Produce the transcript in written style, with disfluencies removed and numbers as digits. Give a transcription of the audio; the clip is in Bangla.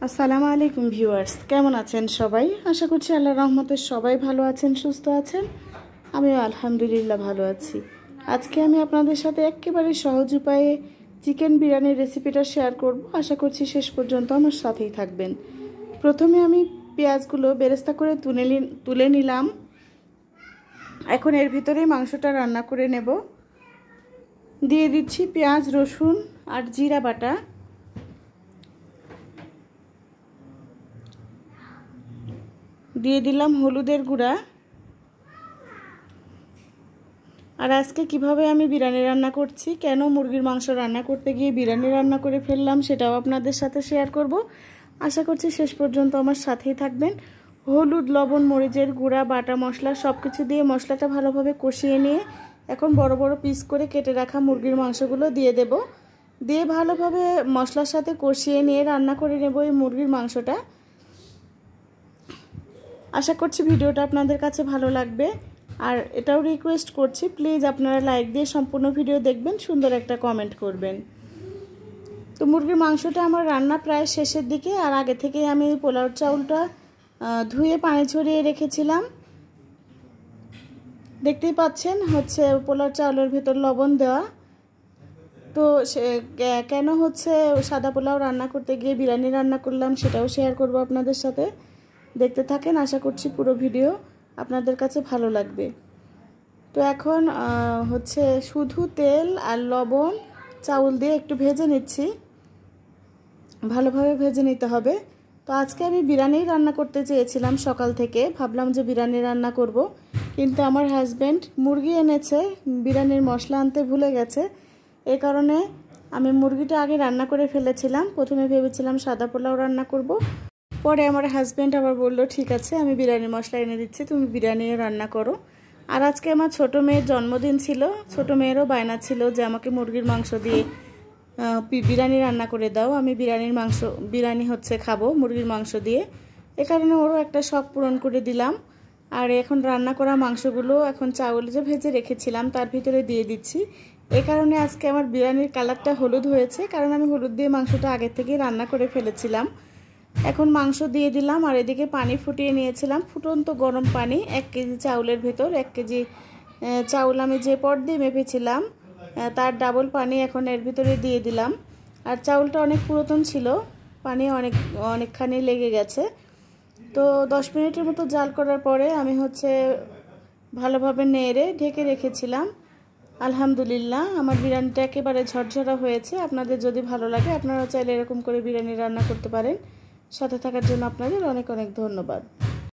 আসসালামু আলাইকুম ভিউয়ার্স, কেমন আছেন সবাই? আশা করছি আল্লাহর রহমতে সবাই ভালো আছেন, সুস্থ আছেন। আমিও আলহামদুলিল্লাহ ভালো আছি। আজকে আমি আপনাদের সাথে একেবারে সহজ উপায়ে চিকেন বিরিয়ানির রেসিপিটা শেয়ার করব। আশা করছি শেষ পর্যন্ত আমার সাথেই থাকবেন। প্রথমে আমি পেঁয়াজগুলো বেরেস্তা করে তুলে নিলাম। এখন এর ভিতরে মাংসটা রান্না করে নেব। দিয়ে দিচ্ছি পেঁয়াজ, রসুন আর জিরা বাটা। দিয়ে দিলাম হলুদের গুঁড়া। আর আজকে কিভাবে আমি বিরিয়ানি রান্না করছি, কেন মুরগির মাংস রান্না করতে গিয়ে বিরিয়ানি রান্না করে ফেললাম, সেটাও আপনাদের সাথে শেয়ার করব। আশা করছি শেষ পর্যন্ত আমার সাথেই থাকবেন। হলুদ, লবণ, মরিচের গুঁড়া, বাটা মশলা সব কিছু দিয়ে মশলাটা ভালোভাবে কষিয়ে নিয়ে এখন বড় বড় পিস করে কেটে রাখা মুরগির মাংসগুলো দিয়ে দেব। দিয়ে ভালোভাবে মশলার সাথে কষিয়ে নিয়ে রান্না করে নেব এই মুরগির মাংসটা। আশা করছি ভিডিওটা আপনাদের কাছে ভালো লাগবে। আর এটাও রিকোয়েস্ট করছি, প্লিজ আপনারা লাইক দিয়ে সম্পূর্ণ ভিডিও দেখবেন, সুন্দর একটা কমেন্ট করবেন। তো মুরগির মাংসটা আমার রান্না প্রায় শেষের দিকে। আর আগে থেকেই আমি পোলাও চাউলটা ধুয়ে পানি ছড়িয়ে রেখেছিলাম। দেখতেই পাচ্ছেন হচ্ছে পোলাও চাউলের ভেতর লবণ দেওয়া। তো কেন হচ্ছে সাদা পোলাও রান্না করতে গিয়ে বিরিয়ানি রান্না করলাম, সেটাও শেয়ার করব আপনাদের সাথে। দেখতে থাকেন, আশা করছি পুরো ভিডিও আপনাদের কাছে ভালো লাগবে। তো এখন হচ্ছে শুধু তেল আর লবণ চাউল দিয়ে একটু ভেজে নিচ্ছি, ভালোভাবে ভেজে নিতে হবে। তো আজকে আমি বিরিয়ানি রান্না করতে চেয়েছিলাম, সকাল থেকে ভাবলাম যে বিরিয়ানি রান্না করব, কিন্তু আমার হাজব্যান্ড মুরগি এনেছে, বিরিয়ানির মশলা আনতে ভুলে গেছে। এই কারণে আমি মুরগিটা আগে রান্না করে ফেলেছিলাম। প্রথমে ভেবেছিলাম সাদা পোলাও রান্না করব, পরে আমার হাজব্যান্ড আবার বলল ঠিক আছে আমি বিরিয়ানির মশলা এনে দিচ্ছি, তুমি বিরিয়ানি রান্না করো। আর আজকে আমার ছোট মেয়ের জন্মদিন ছিল, ছোট মেয়েরও বায়না ছিল যে আমাকে মুরগির মাংস দিয়ে বিরিয়ানি রান্না করে দাও, আমি বিরিয়ানি হচ্ছে খাবো মুরগির মাংস দিয়ে। এ কারণে ওরও একটা শখ পূরণ করে দিলাম। আর এখন রান্না করা মাংসগুলো এখন চাউল যে ভেজে রেখেছিলাম তার ভিতরে দিয়ে দিচ্ছি। এ কারণে আজকে আমার বিরিয়ানির কালারটা হলুদ হয়েছে, কারণ আমি হলুদ দিয়ে মাংসটা আগে থেকেই রান্না করে ফেলেছিলাম। এখন মাংস দিয়ে দিলাম। আর এদিকে পানি ফুটিয়ে নিয়েছিলাম, ফুটন্ত গরম পানি। 1 কেজি চাউলের ভেতর 1 কেজি চাউল আমি যে পট দিয়ে মেপেছিলাম তার ডাবল পানি এখন এর ভিতরে দিয়ে দিলাম। আর চাউলটা অনেক পুরাতন ছিল, পানি অনেকখানি লেগে গেছে। তো 10 মিনিটের মতো জাল করার পরে আমি হচ্ছে ভালোভাবে নেড়ে ঢেকে রেখেছিলাম। আলহামদুলিল্লাহ আমার বিরিয়ানিটা একেবারে ঝরঝরা হয়েছে। আপনাদের যদি ভালো লাগে আপনারা চাইলে এরকম করে বিরিয়ানি রান্না করতে পারেন। সাথে থাকার জন্য আপনাদের অনেক অনেক ধন্যবাদ।